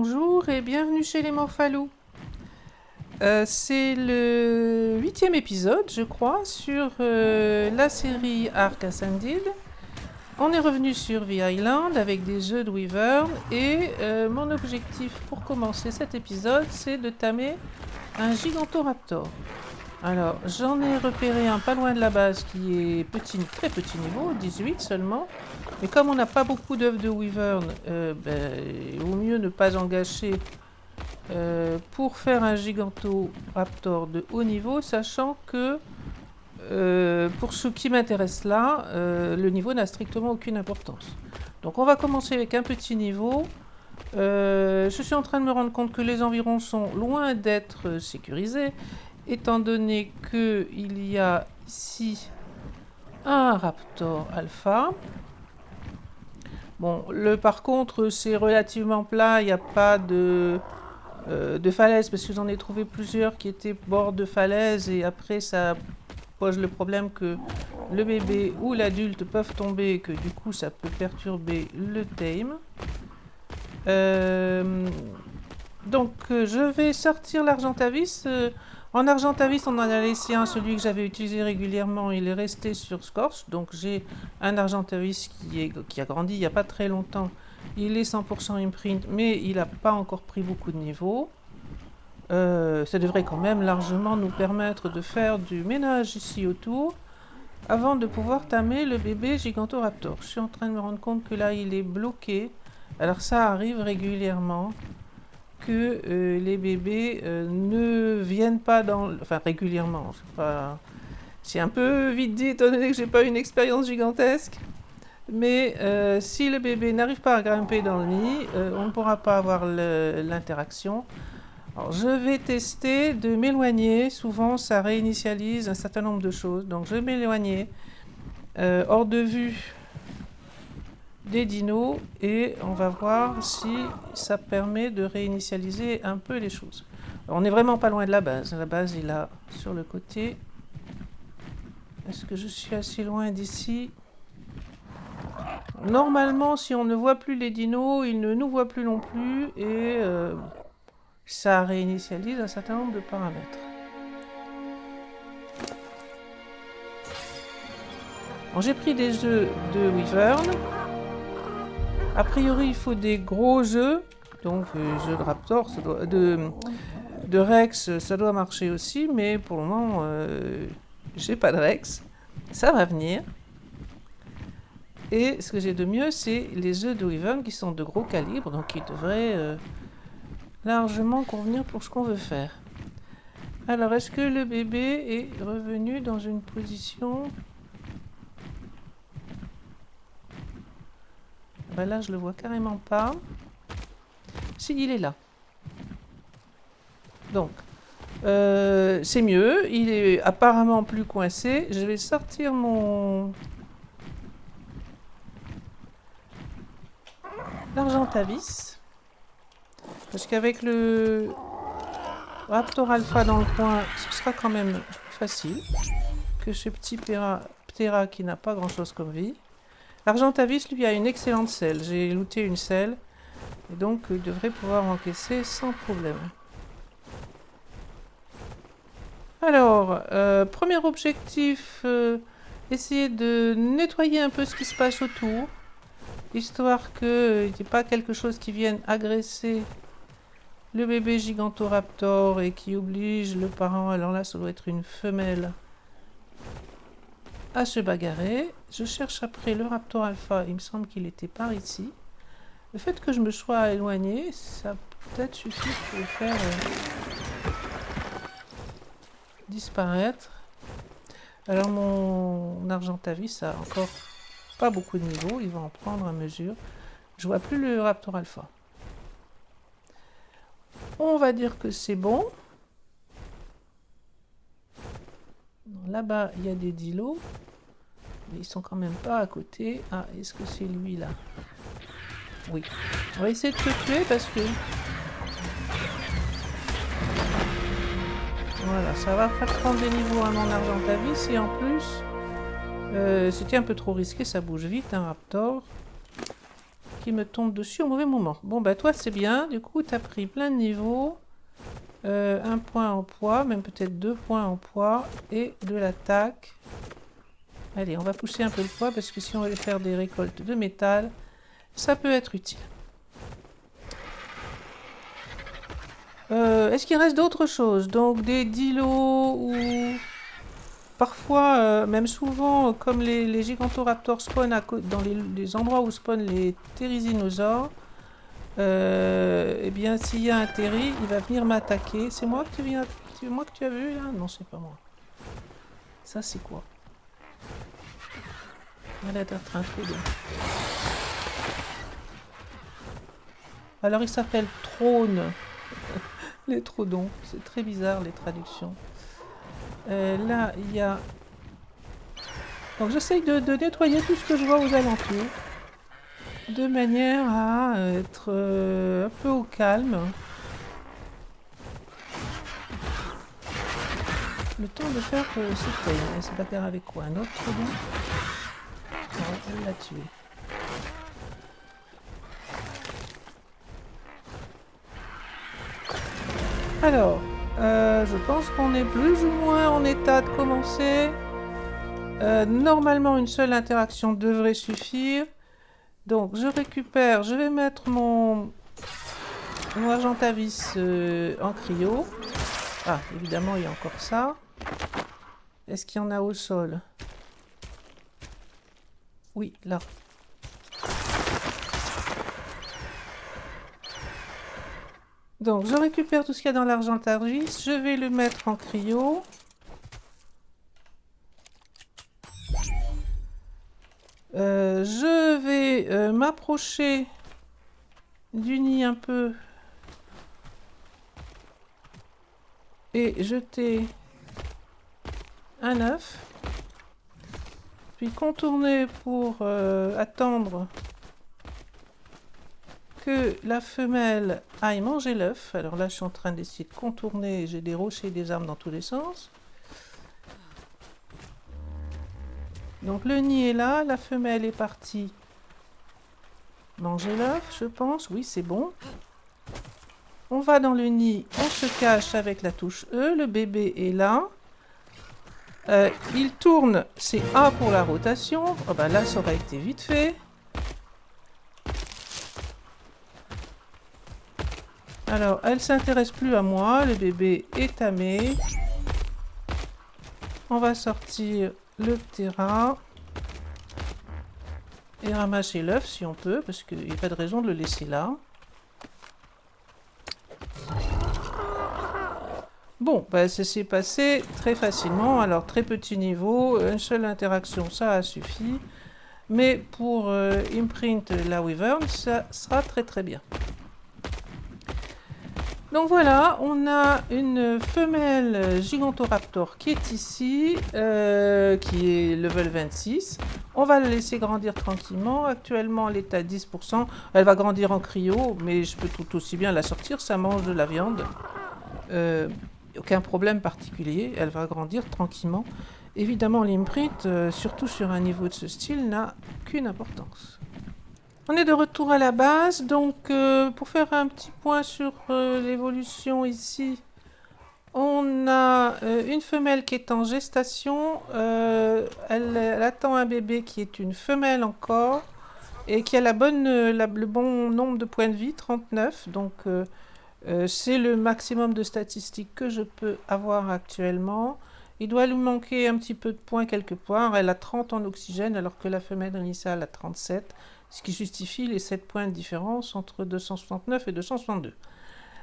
Bonjour et bienvenue chez les Morphalous. C'est le 8e épisode, je crois, sur la série Ark Ascended. On est revenu sur The Island avec des œufs de Wyvern et mon objectif pour commencer cet épisode, c'est de tamer un Gigantoraptor. Alors, j'en ai repéré un pas loin de la base qui est petit, très petit niveau, 18 seulement. Mais comme on n'a pas beaucoup d'œufs de Wyvern, il vaut mieux ne pas en gâcher pour faire un Gigantoraptor de haut niveau, sachant que pour ce qui m'intéresse là, le niveau n'a strictement aucune importance. Donc on va commencer avec un petit niveau. Je suis en train de me rendre compte que les environs sont loin d'être sécurisés, étant donné qu'il y a ici un Raptor Alpha. Bon, par contre, c'est relativement plat, il n'y a pas de falaise, parce que j'en ai trouvé plusieurs qui étaient bord de falaise, et après ça pose le problème que le bébé ou l'adulte peuvent tomber, et que du coup ça peut perturber le tame. Donc je vais sortir l'Argentavis. En Argentavis, on en a laissé un, celui que j'avais utilisé régulièrement, il est resté sur Scorch. Donc j'ai un Argentavis qui a grandi il n'y a pas très longtemps. Il est 100% imprint, mais il n'a pas encore pris beaucoup de niveau. Ça devrait quand même largement nous permettre de faire du ménage ici autour, avant de pouvoir tamer le bébé Gigantoraptor. Je suis en train de me rendre compte que là, il est bloqué. Alors ça arrive régulièrement que les bébés ne viennent pas dans... Enfin, régulièrement, c'est un peu vite dit, étant donné que j'ai pas une expérience gigantesque. Mais si le bébé n'arrive pas à grimper dans le nid, on ne pourra pas avoir l'interaction. Alors, je vais tester de m'éloigner. Souvent, ça réinitialise un certain nombre de choses. Donc, je vais m'éloigner hors de vue des dinos et on va voir si ça permet de réinitialiser un peu les choses. Alors, on n'est vraiment pas loin de la base. La base est là, sur le côté. Est-ce que je suis assez loin d'ici ? Normalement, si on ne voit plus les dinos, ils ne nous voient plus non plus et ça réinitialise un certain nombre de paramètres. Bon, j'ai pris des œufs de Wyvern. A priori, il faut des gros œufs. Donc, œufs de Raptor, de Rex, ça doit marcher aussi. Mais pour le moment, j'ai pas de Rex. Ça va venir. Et ce que j'ai de mieux, c'est les œufs de Wyvern qui sont de gros calibre. Donc, ils devraient largement convenir pour ce qu'on veut faire. Alors, est-ce que le bébé est revenu dans une position... Ben là, je le vois carrément pas. Si, il est là. Donc, c'est mieux. Il est apparemment plus coincé. Je vais sortir mon... l'Argentavis. Parce qu'avec le Raptor Alpha dans le coin, ce sera quand même facile. Que ce petit Ptera qui n'a pas grand-chose comme vie. L'Argentavis, lui, a une excellente selle. J'ai looté une selle. Et donc, il devrait pouvoir encaisser sans problème. Alors, premier objectif, essayer de nettoyer un peu ce qui se passe autour. Histoire qu'il n'y ait pas quelque chose qui vienne agresser le bébé Gigantoraptor et qui oblige le parent, alors là, ça doit être une femelle, à se bagarrer. Je cherche après le Raptor Alpha, il me semble qu'il était par ici. Le fait que je me sois éloigné, ça peut-être suffit pour le faire disparaître. Alors mon Argentavis a encore pas beaucoup de niveau, il va en prendre à mesure. Je vois plus le Raptor Alpha. On va dire que c'est bon. Là-bas, il y a des dilos. Mais ils sont quand même pas à côté. Ah, est-ce que c'est lui là? Oui. On va essayer de te tuer parce que... Voilà, ça va faire prendre des niveaux à mon Argentavis. Et en plus, c'était un peu trop risqué, ça bouge vite, un Raptor. qui me tombe dessus au mauvais moment. Bon, bah toi, c'est bien. Du coup, tu as pris plein de niveaux. 1 point en poids, même peut-être 2 points en poids. Et de l'attaque. Allez, on va pousser un peu le poids parce que si on veut faire des récoltes de métal, ça peut être utile. Est-ce qu'il reste d'autres choses? Donc des dilos ou... Parfois, même souvent, comme les gigantoraptors spawnent dans les endroits où spawnent les therizinosaures, eh bien, s'il y a un théri, il va venir m'attaquer. C'est moi que tu as vu là? Non, c'est pas moi. Ça, c'est quoi? Il a l'air d'être un trou. Alors, il s'appelle Trône. Les Trodons. C'est très bizarre, les traductions. Là, il y a... Donc, j'essaye de nettoyer tout ce que je vois aux alentours. De manière à être un peu au calme. Le temps de faire ce thème. Elle se bagarre avec quoi? Un autre Trodon? Non, elle l'a tué. Alors, je pense qu'on est plus ou moins en état de commencer. Normalement, une seule interaction devrait suffire. Donc, je récupère, je vais mettre mon Argentavis en cryo. Ah, évidemment, il y a encore ça. Est-ce qu'il y en a au sol? Oui, là. Donc, je récupère tout ce qu'il y a dans l'Argentavis. Je vais le mettre en cryo. Je vais m'approcher du nid un peu et jeter un œuf. Puis contourner pour attendre que la femelle aille manger l'œuf. Alors là, je suis en train d'essayer de contourner. J'ai des rochers et des arbres dans tous les sens. Donc le nid est là, la femelle est partie manger l'œuf, je pense. Oui, c'est bon. On va dans le nid, on se cache avec la touche E. Le bébé est là. Il tourne, c'est A pour la rotation. Oh ben là, ça aurait été vite fait. Alors, elle s'intéresse plus à moi. Le bébé est tamé. On va sortir le ptera et ramasser l'œuf si on peut, parce qu'il n'y a pas de raison de le laisser là. Bon, ben, ça s'est passé très facilement. Alors, très petit niveau, une seule interaction, ça a suffi. Mais pour imprint la wyvern, ça sera très très bien. Donc voilà, on a une femelle Gigantoraptor qui est ici, qui est level 26. On va la laisser grandir tranquillement. Actuellement, elle est à 10%. Elle va grandir en cryo, mais je peux tout aussi bien la sortir. Ça mange de la viande. Aucun problème particulier. Elle va grandir tranquillement. Évidemment, l'imprint, surtout sur un niveau de ce style, n'a qu'une importance. On est de retour à la base, donc pour faire un petit point sur l'évolution ici, on a une femelle qui est en gestation, elle attend un bébé qui est une femelle encore, et qui a le bon nombre de points de vie, 39, donc c'est le maximum de statistiques que je peux avoir actuellement. Il doit lui manquer un petit peu de points quelque part, elle a 30 en oxygène alors que la femelle initiale a 37. Ce qui justifie les 7 points de différence entre 269 et 262.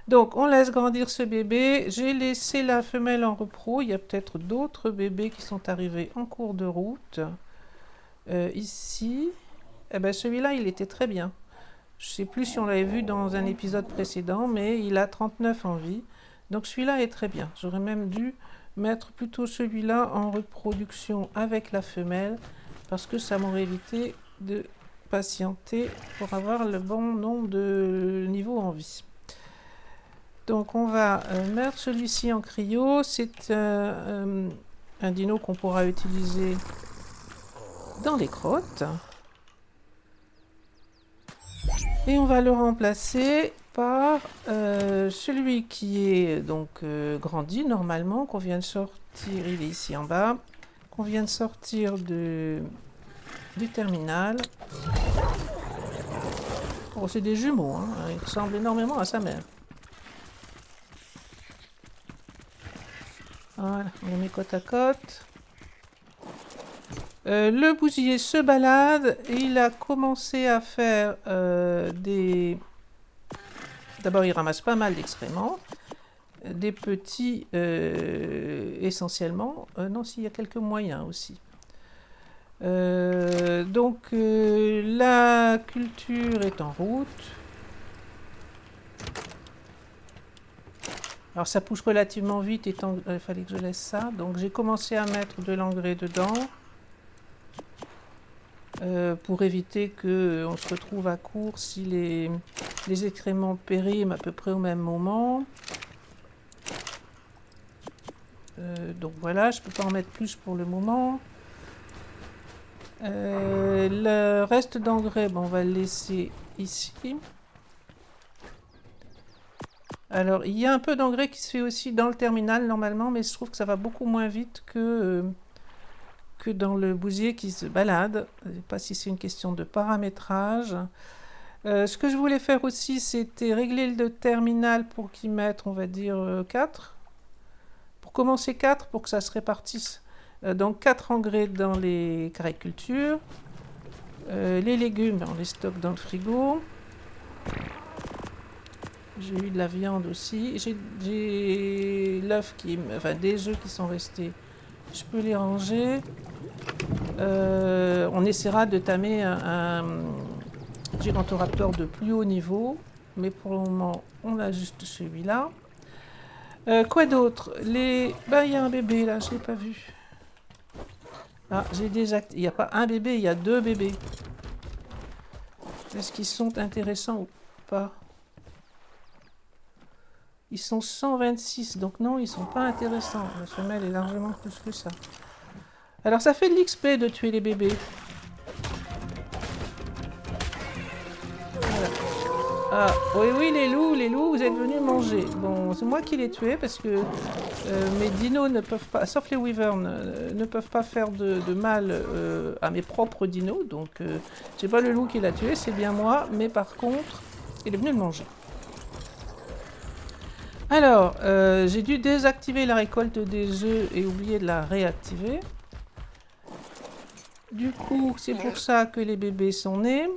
Donc, on laisse grandir ce bébé. J'ai laissé la femelle en repro. Il y a peut-être d'autres bébés qui sont arrivés en cours de route. Ici, eh ben, celui-là, il était très bien. Je ne sais plus si on l'avait vu dans un épisode précédent, mais il a 39 en vie. Donc, celui-là est très bien. J'aurais même dû mettre plutôt celui-là en reproduction avec la femelle, parce que ça m'aurait évité de patienter pour avoir le bon nombre de niveaux en vie. Donc on va mettre celui-ci en cryo. C'est un dino qu'on pourra utiliser dans les grottes. Et on va le remplacer par celui qui est donc grandi normalement, qu'on vient de sortir, il est ici en bas, qu'on vient de sortir du terminal. Oh, c'est des jumeaux, hein. Il ressemble énormément à sa mère. Voilà, on les met côte à côte. Le bousier se balade et il a commencé à faire des... D'abord, il ramasse pas mal d'excréments. Des petits, essentiellement. Non, s'il y a quelques moyens aussi. Donc, la culture est en route. Alors, ça pousse relativement vite, étant il fallait que je laisse ça. Donc, j'ai commencé à mettre de l'engrais dedans. Pour éviter qu'on se retrouve à court si les excréments périment à peu près au même moment. Donc voilà, je ne peux pas en mettre plus pour le moment. Le reste d'engrais, bon, on va le laisser ici. Alors, il y a un peu d'engrais qui se fait aussi dans le terminal normalement, mais je trouve que ça va beaucoup moins vite que dans le bousier qui se balade. Je ne sais pas si c'est une question de paramétrage. Ce que je voulais faire aussi, c'était régler le terminal pour qu'il mette, on va dire, 4. Pour commencer 4, pour que ça se répartisse. Donc 4 engrais dans les caricultures. Les légumes, on les stocke dans le frigo. J'ai eu de la viande aussi. J'ai l'œuf enfin des œufs qui sont restés. Je peux les ranger. On essaiera de tamer un Gigantoraptor de plus haut niveau. Mais pour le moment, on a juste celui-là. Quoi d'autre? Ben, il y a un bébé là, je ne l'ai pas vu. Ah, j'ai désactivé. Il n'y a pas un bébé, il y a 2 bébés. Est-ce qu'ils sont intéressants ou pas? Ils sont 126, donc non, ils sont pas intéressants. La femelle est largement plus que ça. Alors, ça fait de l'XP de tuer les bébés. Voilà. Ah, oui, les loups, vous êtes venus manger. Bon, c'est moi qui les tués parce que mes dinos ne peuvent pas, sauf les wyverns, ne peuvent pas faire de mal à mes propres dinos. Donc, c'est pas le loup qui l'a tué, c'est bien moi. Mais par contre, il est venu le manger. Alors, j'ai dû désactiver la récolte des œufs et oublier de la réactiver. Du coup, c'est pour ça que les bébés sont nés.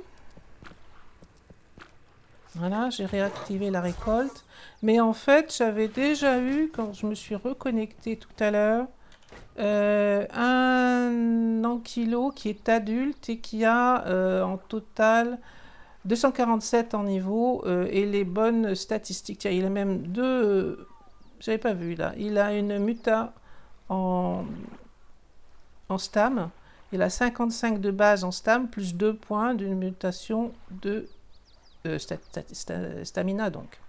Voilà, j'ai réactivé la récolte. Mais en fait, j'avais déjà eu, quand je me suis reconnectée tout à l'heure, un ankilo qui est adulte et qui a en total 247 en niveau et les bonnes statistiques. Tiens, il a même deux... j'avais pas vu là. Il a une muta en stam. Il a 55 de base en stam, plus 2 points d'une mutation de stamina donc.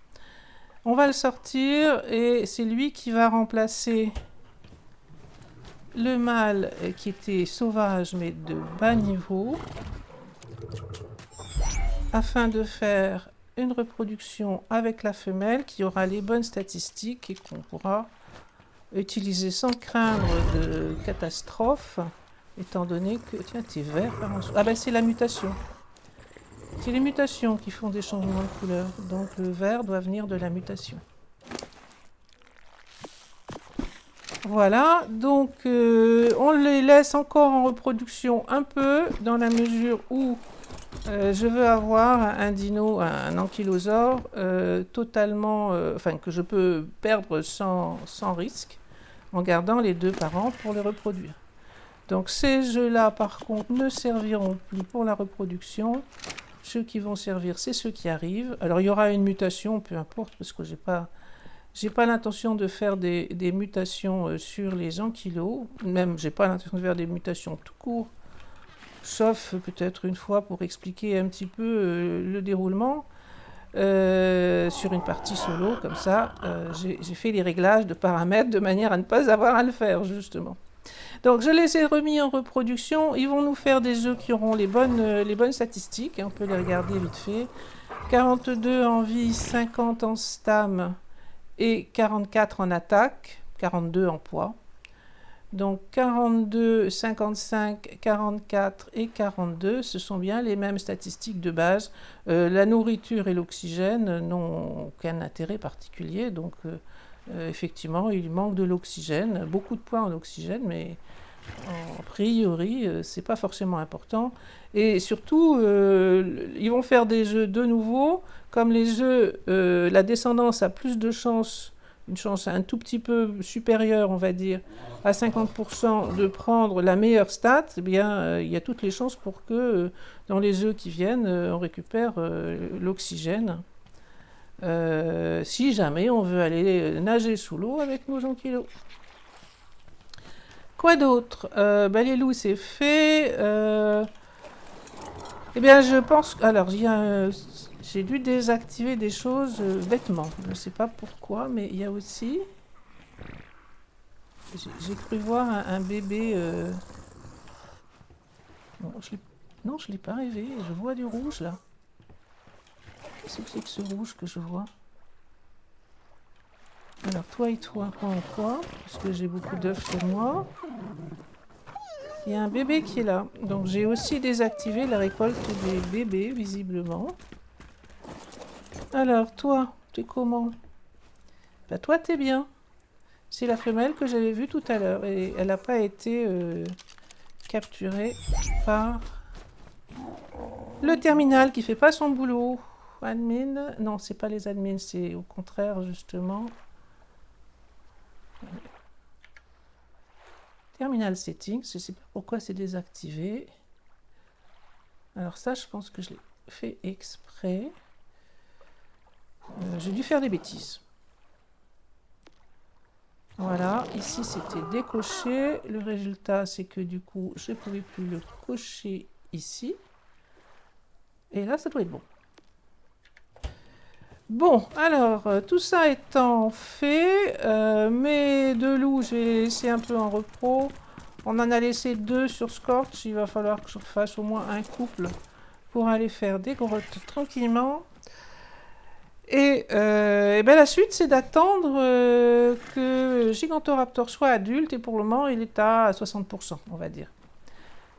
On va le sortir et c'est lui qui va remplacer le mâle qui était sauvage mais de bas niveau afin de faire une reproduction avec la femelle qui aura les bonnes statistiques et qu'on pourra utiliser sans craindre de catastrophe étant donné que... Tiens, t'es vert par en dessous. Ah ben c'est la mutation. C'est les mutations qui font des changements de couleur. Donc le vert doit venir de la mutation. Voilà, donc on les laisse encore en reproduction un peu dans la mesure où je veux avoir un dino, un ankylosaure totalement, enfin que je peux perdre sans risque en gardant les 2 parents pour les reproduire. Donc ces jeux-là par contre ne serviront plus pour la reproduction. Ceux qui vont servir, c'est ceux qui arrivent. Alors il y aura une mutation, peu importe, parce que j'ai pas l'intention de faire des mutations sur les ankylos. Même, j'ai pas l'intention de faire des mutations tout court. Sauf peut-être une fois pour expliquer un petit peu le déroulement. Sur une partie solo, comme ça, j'ai fait les réglages de paramètres de manière à ne pas avoir à le faire, justement. Donc je les ai remis en reproduction. Ils vont nous faire des œufs qui auront les bonnes statistiques. On peut les regarder vite fait. 42 en vie, 50 en stam et 44 en attaque, 42 en poids. Donc 42, 55, 44 et 42, ce sont bien les mêmes statistiques de base. La nourriture et l'oxygène n'ont aucun intérêt particulier, donc effectivement il manque de l'oxygène, beaucoup de points en oxygène, mais a priori c'est pas forcément important. Et surtout, ils vont faire des jeux de nouveau, comme les jeux, la descendance a plus de chances, une chance un tout petit peu supérieure, on va dire, à 50% de prendre la meilleure stat, eh bien, il y a toutes les chances pour que dans les jeux qui viennent, on récupère l'oxygène. Si jamais on veut aller nager sous l'eau avec nos ankylos. Quoi d'autre? Les loups, c'est fait. Eh bien, je pense... Alors, j'ai dû désactiver des choses bêtement. Je ne sais pas pourquoi, mais il y a aussi... J'ai cru voir un bébé... Non, je ne l'ai pas rêvé. Je vois du rouge, là. Qu'est-ce que c'est que ce rouge que je vois? Alors, toi et toi, quoi? Parce que j'ai beaucoup d'œufs sur moi. Il y a un bébé qui est là. Donc, j'ai aussi désactivé la récolte des bébés, visiblement. Alors, toi, t'es comment? Bah, toi, t'es bien. C'est la femelle que j'avais vue tout à l'heure. Et elle n'a pas été capturée par le terminal qui fait pas son boulot. Admin. Non, c'est pas les admins, c'est au contraire, justement. Terminal settings. Je ne sais pas pourquoi c'est désactivé. Alors ça, je pense que je l'ai fait exprès. J'ai dû faire des bêtises. Voilà, ici c'était décoché. Le résultat, c'est que du coup, je ne pouvais plus le cocher ici. Et là, ça doit être bon. Bon, alors, tout ça étant fait, mes deux loups, je vais les laisser un peu en repos. On en a laissé 2 sur Scorch. Il va falloir que je fasse au moins un couple pour aller faire des grottes tranquillement. Et la suite, c'est d'attendre que Gigantoraptor soit adulte. Et pour le moment, il est à 60%, on va dire.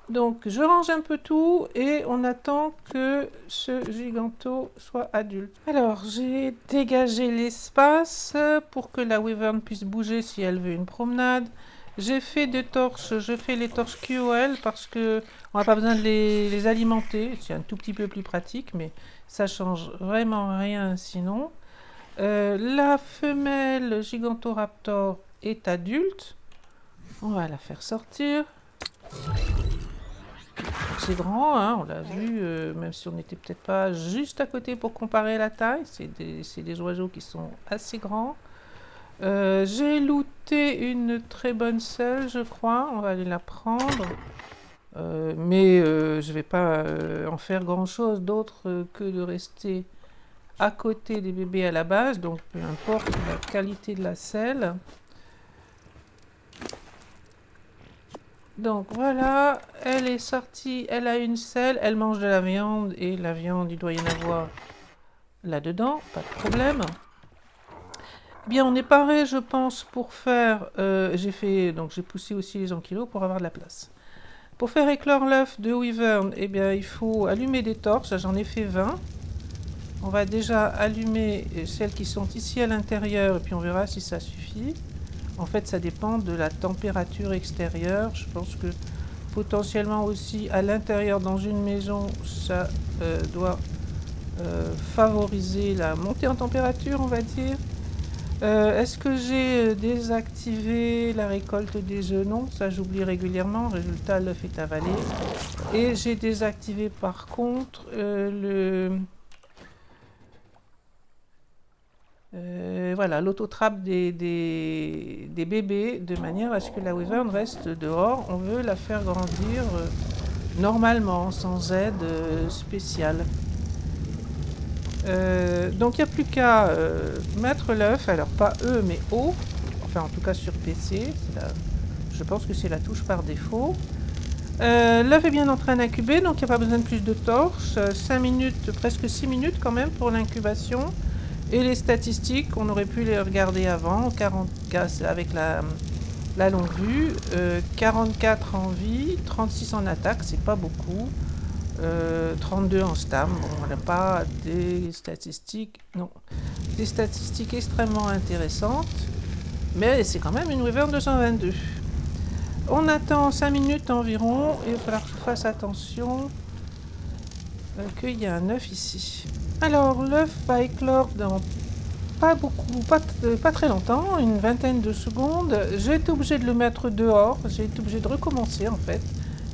Donc, je range un peu tout et on attend que ce Giganto soit adulte. Alors, j'ai dégagé l'espace pour que la Wyvern puisse bouger si elle veut une promenade. J'ai fait des torches, je fais les torches QOL parce que on n'a pas besoin de les alimenter. C'est un tout petit peu plus pratique, mais ça change vraiment rien sinon. La femelle Gigantoraptor est adulte. On va la faire sortir. C'est grand, hein, on l'a vu, même si on n'était peut-être pas juste à côté pour comparer la taille. C'est des oiseaux qui sont assez grands. J'ai looté une très bonne selle, je crois. On va aller la prendre. Mais je ne vais pas en faire grand-chose d'autre que de rester à côté des bébés à la base. Donc, peu importe la qualité de la selle. Donc voilà, elle est sortie, elle a une selle, elle mange de la viande et la viande, il doit y en avoir là-dedans, pas de problème. Bien, on est paré, je pense, pour faire... j'ai poussé aussi les ankylos pour avoir de la place. Pour faire éclore l'œuf de Wyvern, eh bien, il faut allumer des torches. J'en ai fait 20. On va déjà allumer celles qui sont ici à l'intérieur et puis on verra si ça suffit. En fait, ça dépend de la température extérieure. Je pense que potentiellement aussi à l'intérieur, dans une maison, ça doit favoriser la montée en température, on va dire. Est-ce que j'ai désactivé la récolte des œufs? Non, ça j'oublie régulièrement. Résultat, l'œuf est avalé. Et j'ai désactivé par contre l'autotrappe des bébés, de manière à ce que la Wyvern reste dehors. On veut la faire grandir normalement, sans aide spéciale. Donc il n'y a plus qu'à mettre l'œuf, alors pas E mais O, enfin en tout cas sur PC, je pense que c'est la touche par défaut. L'œuf est bien en train d'incuber, donc il n'y a pas besoin de plus de torches. 5 minutes, presque 6 minutes quand même pour l'incubation. Et les statistiques, on aurait pu les regarder avant, 40 avec la longue vue, 44 en vie, 36 en attaque, c'est pas beaucoup, 32 en stam, bon, on n'a pas des statistiques, non, des statistiques extrêmement intéressantes, mais c'est quand même une Wyvern 222. On attend 5 minutes environ, et il va falloir que je fasse attention qu'il y a un œuf ici. Alors l'œuf va éclore dans pas beaucoup, pas très longtemps, une vingtaine de secondes. J'ai été obligée de le mettre dehors, j'ai été obligée de recommencer en fait,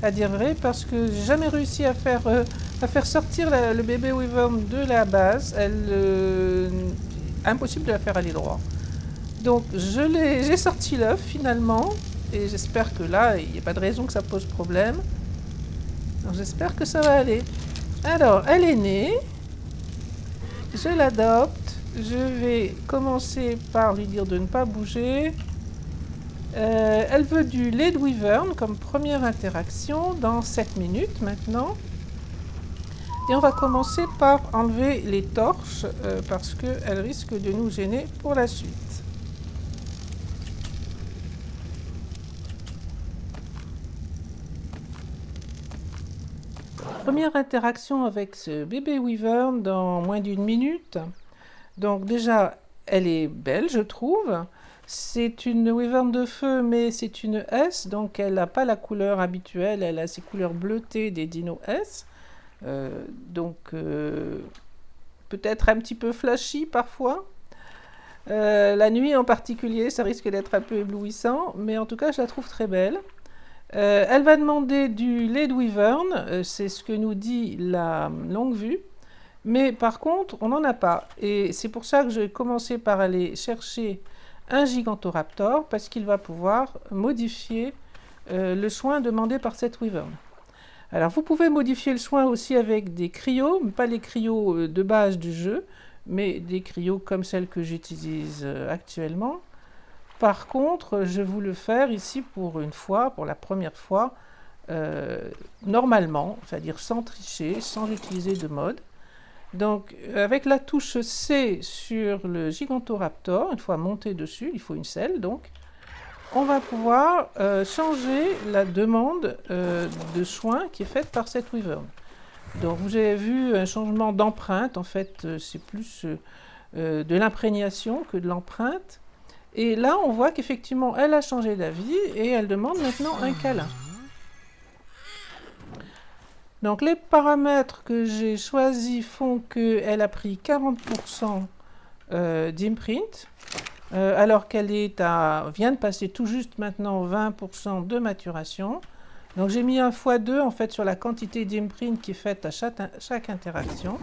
à dire vrai, parce que j'ai jamais réussi à faire sortir le bébé Wyvern de la base. Impossible de la faire aller droit. Donc j'ai sorti l'œuf finalement, et j'espère que là, il n'y a pas de raison que ça pose problème. Donc j'espère que ça va aller. Alors, elle est née, je l'adopte. Je vais commencer par lui dire de ne pas bouger. Elle veut du lait de Wyvern comme première interaction dans 7 minutes maintenant. Et on va commencer par enlever les torches parce qu'elles risquent de nous gêner pour la suite. Première interaction avec ce bébé Wyvern dans moins d'une minute. Donc déjà, elle est belle, je trouve. C'est une Wyvern de feu, mais c'est une S, donc elle n'a pas la couleur habituelle, elle a ces couleurs bleutées des dinos S. Peut-être un petit peu flashy parfois. La nuit en particulier, ça risque d'être un peu éblouissant, mais en tout cas, je la trouve très belle. Elle va demander du lait de Wyvern, c'est ce que nous dit la longue vue. Mais par contre, on n'en a pas. Et c'est pour ça que je vais commencer par aller chercher un Gigantoraptor, parce qu'il va pouvoir modifier le soin demandé par cette Wyvern. Alors vous pouvez modifier le soin aussi avec des cryos, pas les cryos de base du jeu, mais des cryos comme celles que j'utilise actuellement. Par contre, je vais vous le faire ici pour la première fois, normalement, c'est-à-dire sans tricher, sans utiliser de mode. Donc, avec la touche C sur le Gigantoraptor, une fois monté dessus, il faut une selle, donc, on va pouvoir changer la demande de soins qui est faite par cette Wyvern. Donc, vous avez vu un changement d'empreinte, en fait, c'est plus de l'imprégnation que de l'empreinte. Et là, on voit qu'effectivement, elle a changé d'avis et elle demande maintenant un câlin. Donc les paramètres que j'ai choisis font qu'elle a pris 40% d'imprint, alors qu'elle vient de passer tout juste maintenant 20% de maturation. Donc j'ai mis un x2 en fait sur la quantité d'imprint qui est faite à chaque interaction.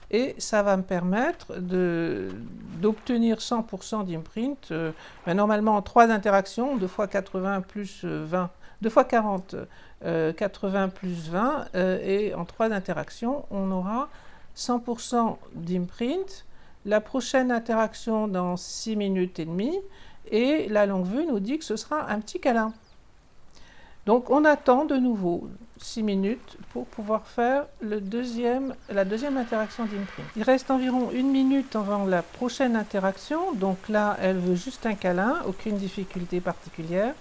Et ça va me permettre d'obtenir 100% d'imprint. Normalement en 3 interactions, 2 x 80 plus 20, 2 x 40, 80 plus 20, et en 3 interactions, on aura 100% d'imprint. La prochaine interaction dans 6 minutes et demie, et la longue vue nous dit que ce sera un petit câlin. Donc on attend de nouveau 6 minutes pour pouvoir faire la deuxième interaction d'imprint. Il reste environ 1 minute avant la prochaine interaction, donc là elle veut juste un câlin, aucune difficulté particulière.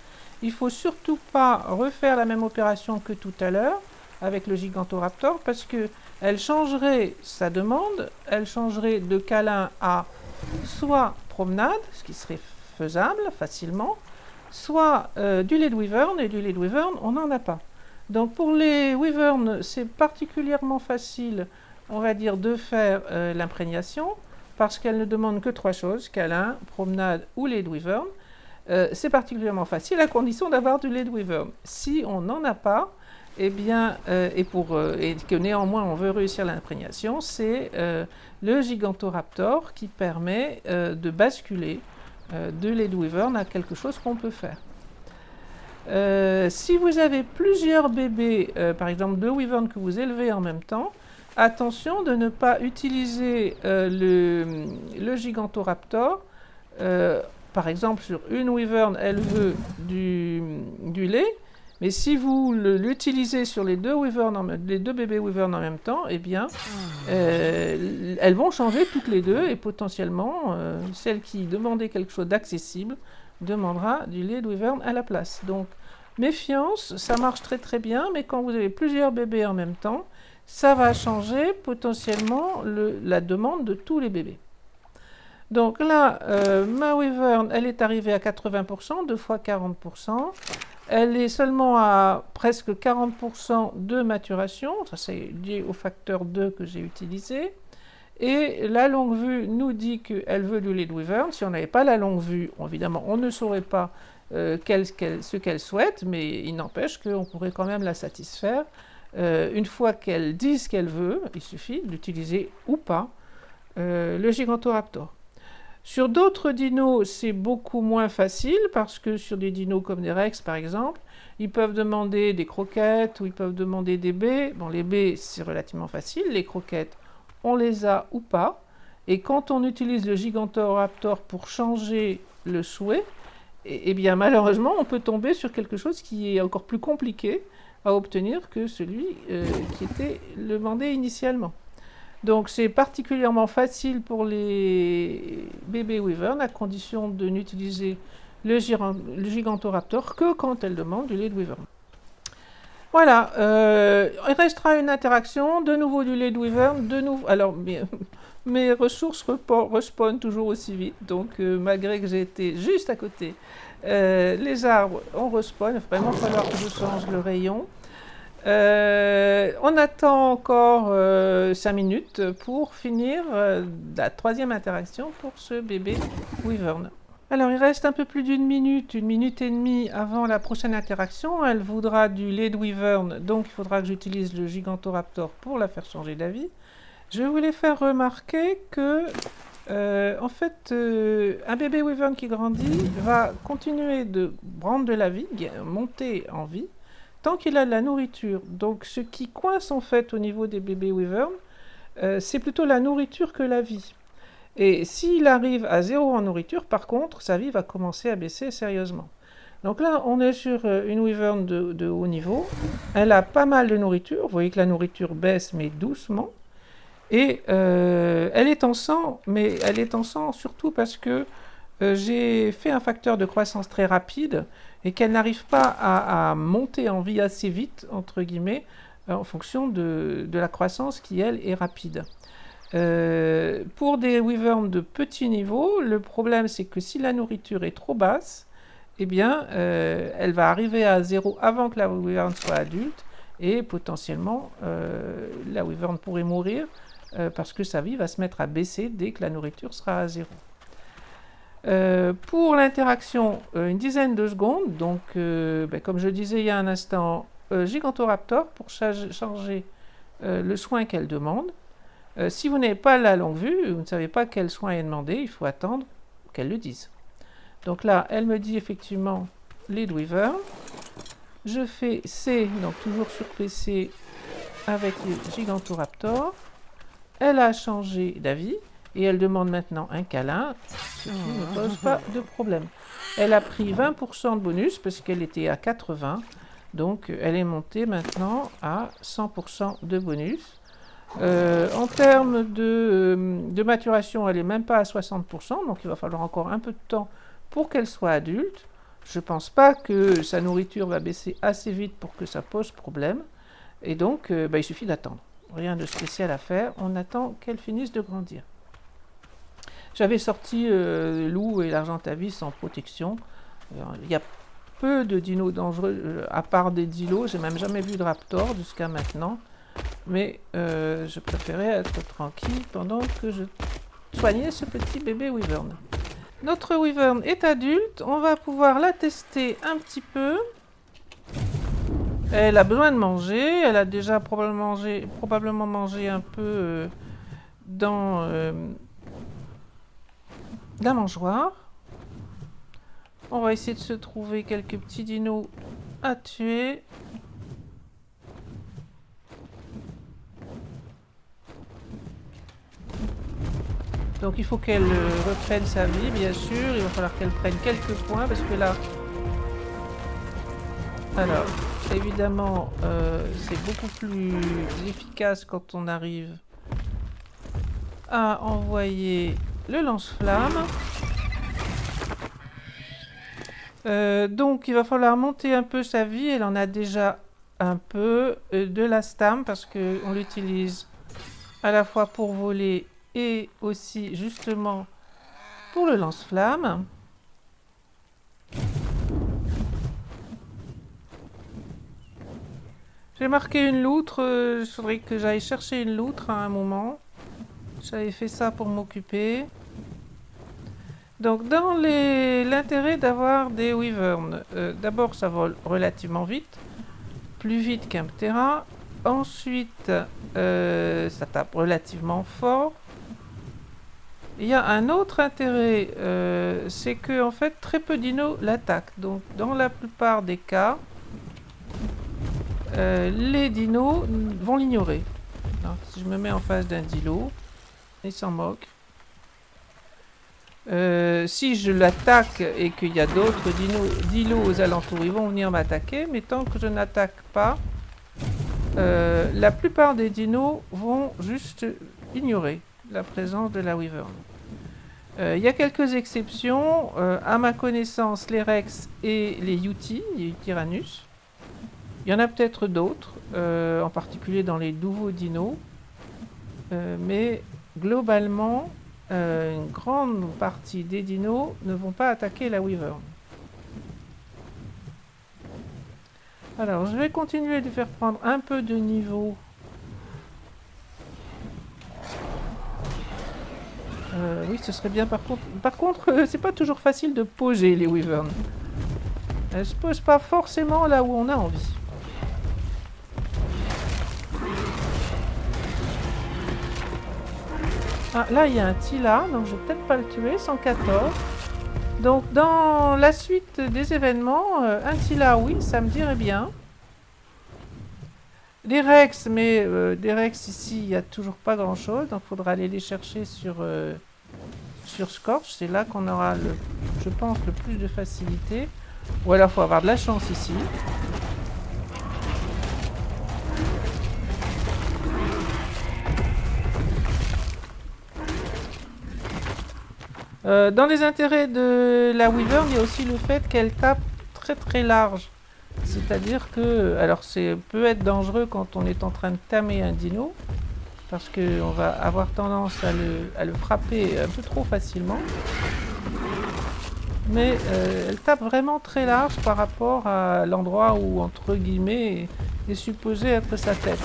Il ne faut surtout pas refaire la même opération que tout à l'heure avec le Gigantoraptor parce qu'elle changerait sa demande, elle changerait de câlin à soit promenade, ce qui serait faisable facilement, soit du lait de Wyvern, et du lait de Wyvern, on n'en a pas. Donc pour les Wyvern, c'est particulièrement facile, on va dire, de faire l'imprégnation, parce qu'elle ne demande que 3 choses, câlin, promenade ou lait de Wyvern. C'est particulièrement facile à condition d'avoir du lait de Wyvern. Si on n'en a pas, eh bien, et que néanmoins on veut réussir l'imprégnation, c'est le Gigantoraptor qui permet de basculer de lait de Wyvern à quelque chose qu'on peut faire. Si vous avez plusieurs bébés, par exemple 2 Wyvern que vous élevez en même temps, attention de ne pas utiliser le Gigantoraptor. Par exemple, sur une Wyvern, elle veut du lait, Mais si vous l'utilisez sur les deux bébés wyverns en même temps, eh bien, elles vont changer toutes les deux et potentiellement, celle qui demandait quelque chose d'accessible demandera du lait de wyvern à la place. Donc, méfiance, ça marche très très bien, mais quand vous avez plusieurs bébés en même temps, ça va changer potentiellement la demande de tous les bébés. Donc là, ma wyvern, elle est arrivée à 80%, 2 fois 40%. Elle est seulement à presque 40% de maturation, ça c'est lié au facteur 2 que j'ai utilisé. Et la longue vue nous dit qu'elle veut du lait de wyvern. Si on n'avait pas la longue vue, évidemment, on ne saurait pas ce qu'elle souhaite, mais il n'empêche qu'on pourrait quand même la satisfaire. Une fois qu'elle dit ce qu'elle veut, il suffit d'utiliser ou pas le Gigantoraptor. Sur d'autres dinos, c'est beaucoup moins facile parce que sur des dinos comme des Rex par exemple, ils peuvent demander des croquettes ou ils peuvent demander des baies. Bon, les baies, c'est relativement facile. Les croquettes, on les a ou pas. Et quand on utilise le Gigantoraptor pour changer le souhait, eh bien malheureusement, on peut tomber sur quelque chose qui est encore plus compliqué à obtenir que celui qui était demandé initialement. Donc c'est particulièrement facile pour les bébés wyvern à condition de n'utiliser le Gigantoraptor que quand elles demandent du lait de wyvern. Voilà, il restera une interaction, de nouveau du lait de wyvern, de nouveau... Alors, mes ressources respawnent toujours aussi vite, donc malgré que j'ai été juste à côté, les arbres, on respawn, il va vraiment falloir que je change le rayon. On attend encore 5 minutes pour finir la troisième interaction pour ce bébé wyvern. Alors il reste un peu plus d'une minute et demie avant la prochaine interaction. Elle voudra du lait de wyvern, donc il faudra que j'utilise le Gigantoraptor pour la faire changer d'avis. Je voulais faire remarquer que en fait, un bébé wyvern qui grandit va continuer de prendre de la vie, monter en vie, tant qu'il a de la nourriture. Donc ce qui coince en fait au niveau des bébés wyvern, c'est plutôt la nourriture que la vie. Et s'il arrive à 0 en nourriture, par contre, sa vie va commencer à baisser sérieusement. Donc là, on est sur une wyvern de haut niveau. Elle a pas mal de nourriture. Vous voyez que la nourriture baisse, mais doucement. Et elle est en sang, mais elle est en sang surtout parce que j'ai fait un facteur de croissance très rapide et qu'elle n'arrive pas à monter en vie assez vite, entre guillemets, en fonction de la croissance qui, elle, est rapide. Pour des wyverns de petit niveau, le problème c'est que si la nourriture est trop basse, eh bien, elle va arriver à 0 avant que la wyvern soit adulte et potentiellement la wyvern pourrait mourir parce que sa vie va se mettre à baisser dès que la nourriture sera à 0. Pour l'interaction, une dizaine de secondes, donc comme je disais il y a un instant, Gigantoraptor pour changer le soin qu'elle demande. Si vous n'avez pas la longue vue, vous ne savez pas quel soin est demandé, il faut attendre qu'elle le dise. Donc là, elle me dit effectivement lait de wyvern. Je fais C, donc toujours sur PC avec le Gigantoraptor. Elle a changé d'avis et elle demande maintenant un câlin, ce qui ne pose pas de problème. Elle a pris 20% de bonus parce qu'elle était à 80, donc elle est montée maintenant à 100% de bonus. En termes de maturation, elle n'est même pas à 60%, donc il va falloir encore un peu de temps pour qu'elle soit adulte. Je ne pense pas que sa nourriture va baisser assez vite pour que ça pose problème. Et donc, il suffit d'attendre. Rien de spécial à faire, on attend qu'elle finisse de grandir. J'avais sorti loup et l'argentavis en protection. Il y a peu de dinos dangereux, à part des dilos. J'ai même jamais vu de raptor jusqu'à maintenant. Mais je préférais être tranquille pendant que je soignais ce petit bébé wyvern. Notre wyvern est adulte, on va pouvoir la tester un petit peu. Elle a besoin de manger, elle a déjà probablement mangé un peu dans la mangeoire. On va essayer de se trouver quelques petits dinos à tuer. Donc il faut qu'elle reprenne sa vie, bien sûr. Il va falloir qu'elle prenne quelques points parce que là, Alors, évidemment, c'est beaucoup plus efficace quand on arrive à envoyer le lance-flamme. Donc, il va falloir monter un peu sa vie. Elle en a déjà un peu de la stam parce qu'on l'utilise à la fois pour voler et aussi justement pour le lance-flamme. J'ai marqué une loutre, il faudrait que j'aille chercher une loutre à un moment. J'avais fait ça pour m'occuper. Donc dans l'intérêt d'avoir des wyverns, d'abord ça vole relativement vite, plus vite qu'un ptera. Ensuite ça tape relativement fort. Il y a un autre intérêt, c'est que en fait très peu d'inos l'attaquent. Donc dans la plupart des cas, les dinos vont l'ignorer. Si je me mets en face d'un dilo, il s'en moque. Si je l'attaque et qu'il y a d'autres dilos aux alentours, ils vont venir m'attaquer, mais tant que je n'attaque pas, la plupart des dinos vont juste ignorer la présence de la wyvern. Il y a quelques exceptions, à ma connaissance, les Rex et les Yuti, les Tyrannus. Il y en a peut-être d'autres, en particulier dans les nouveaux dinos, mais globalement, une grande partie des dinos ne vont pas attaquer la wyvern. Alors, je vais continuer de faire prendre un peu de niveau. Oui, ce serait bien par contre. Par contre, c'est pas toujours facile de poser les wyverns. Elles se posent pas forcément là où on a envie. Ah, là, il y a un Tila, donc je vais peut-être pas le tuer, 114. Donc, dans la suite des événements, un Tila, oui, ça me dirait bien. Des Rex, mais des Rex ici, il n'y a toujours pas grand-chose, donc il faudra aller les chercher sur Scorch. C'est là qu'on aura, je pense, le plus de facilité. Ou alors, il faut avoir de la chance ici. Dans les intérêts de la wyvern, il y a aussi le fait qu'elle tape très très large. C'est-à-dire que, alors c'est peut être dangereux quand on est en train de tamer un dino, parce qu'on va avoir tendance à le frapper un peu trop facilement. Mais elle tape vraiment très large par rapport à l'endroit où, entre guillemets, est supposé être sa tête.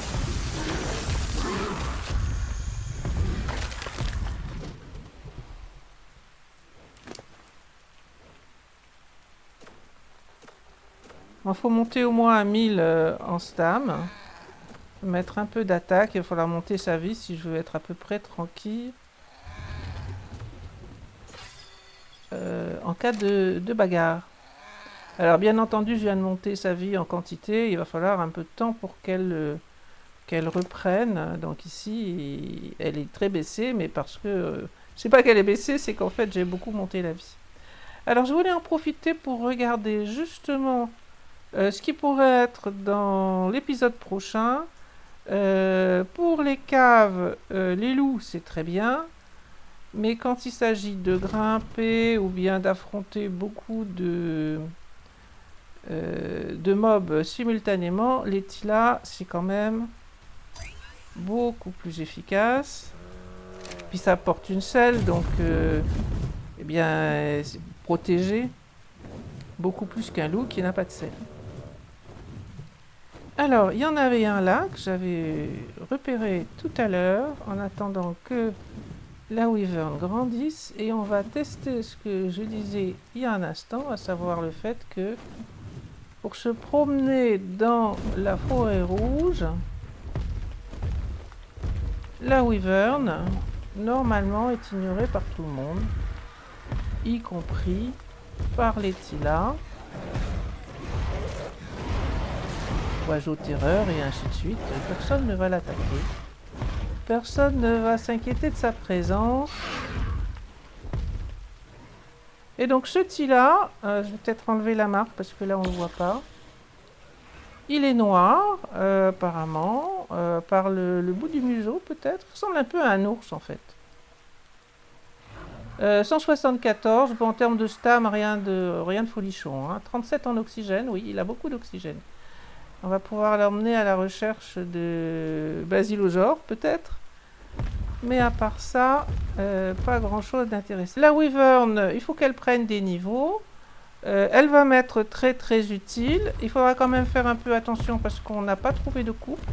Il faut monter au moins à 1000 en stam. Mettre un peu d'attaque. Il va falloir monter sa vie si je veux être à peu près tranquille. En cas de bagarre. Alors bien entendu, je viens de monter sa vie en quantité. Il va falloir un peu de temps pour qu'elle reprenne. Donc ici, elle est très baissée, mais parce que... c'est pas qu'elle est baissée, c'est qu'en fait, j'ai beaucoup monté la vie. Alors je voulais en profiter pour regarder justement ce qui pourrait être dans l'épisode prochain. Pour les caves, les loups, c'est très bien. Mais quand il s'agit de grimper ou bien d'affronter beaucoup de mobs simultanément, les Tila, c'est quand même beaucoup plus efficace. Puis ça porte une selle, donc eh bien, c'est protégé beaucoup plus qu'un loup qui n'a pas de selle. Alors, il y en avait un là que j'avais repéré tout à l'heure en attendant que la wyvern grandisse, et on va tester ce que je disais il y a un instant, à savoir le fait que pour se promener dans la forêt rouge, la wyvern normalement est ignorée par tout le monde, y compris par les Tila, oiseaux terreur et ainsi de suite. Personne ne va l'attaquer. Personne ne va s'inquiéter de sa présence. Et donc ce Tila, je vais peut-être enlever la marque parce que là on ne le voit pas. Il est noir, apparemment, par le bout du museau peut-être. Il ressemble un peu à un ours en fait. 174, bon, en termes de stam, rien de folichon. Hein. 37 en oxygène, oui, il a beaucoup d'oxygène. On va pouvoir l'emmener à la recherche de basilosaures, peut-être. Mais à part ça, pas grand-chose d'intéressant. La Wyvern, il faut qu'elle prenne des niveaux. Elle va m'être très très utile. Il faudra quand même faire un peu attention parce qu'on n'a pas trouvé de couple.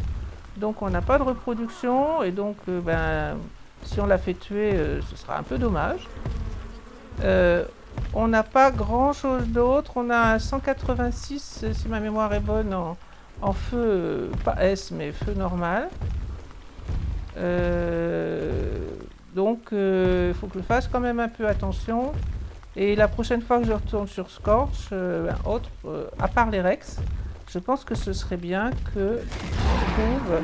Donc on n'a pas de reproduction. Et donc, si on la fait tuer, ce sera un peu dommage. On n'a pas grand chose d'autre. On a un 186, si ma mémoire est bonne, en feu, pas S, mais feu normal. Donc, il faut que je fasse quand même un peu attention. Et la prochaine fois que je retourne sur Scorch, à part les Rex, je pense que ce serait bien que je trouve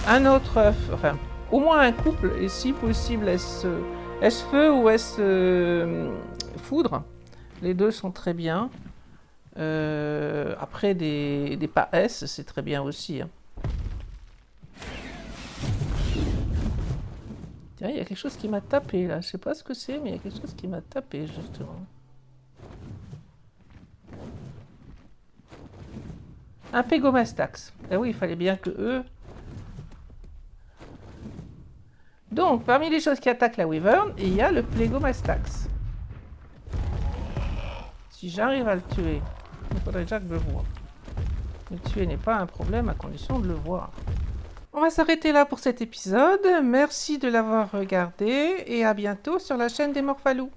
un autre œuf, enfin, au moins un couple, et si possible, est-ce feu ou est-ce foudre? Les deux sont très bien. Après, des pas S, c'est très bien aussi. Hein. Tiens, il y a quelque chose qui m'a tapé là. Je sais pas ce que c'est, mais il y a quelque chose qui m'a tapé justement. Un Pégomastax. Eh oui, il fallait bien que eux. Donc, parmi les choses qui attaquent la Wyvern, il y a le Pégomastax. Si j'arrive à le tuer, il faudrait déjà que je le voie. Le tuer n'est pas un problème à condition de le voir. On va s'arrêter là pour cet épisode. Merci de l'avoir regardé et à bientôt sur la chaîne des Morphalous.